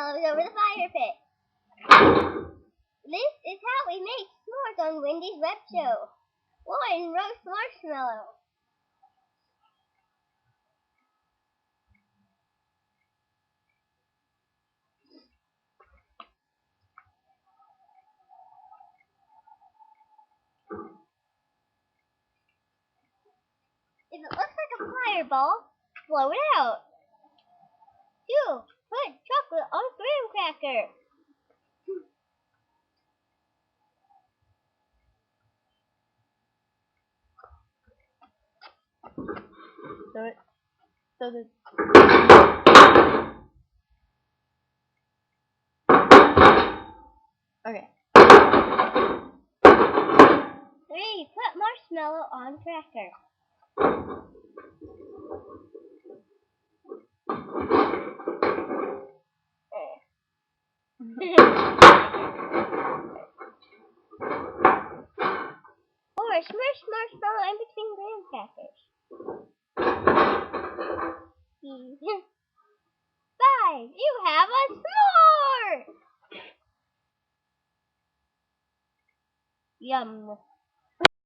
marshmallows over the fire pit. This is how we make s'mores on Wendy's web show. 1. Roast marshmallow. If it looks like a fireball, blow it out. 2. Put chocolate on a graham cracker. Okay. 3. Put marshmallow on cracker. 4. Smush marshmallow in between graham crackers. 5. You have a s'more! Yum.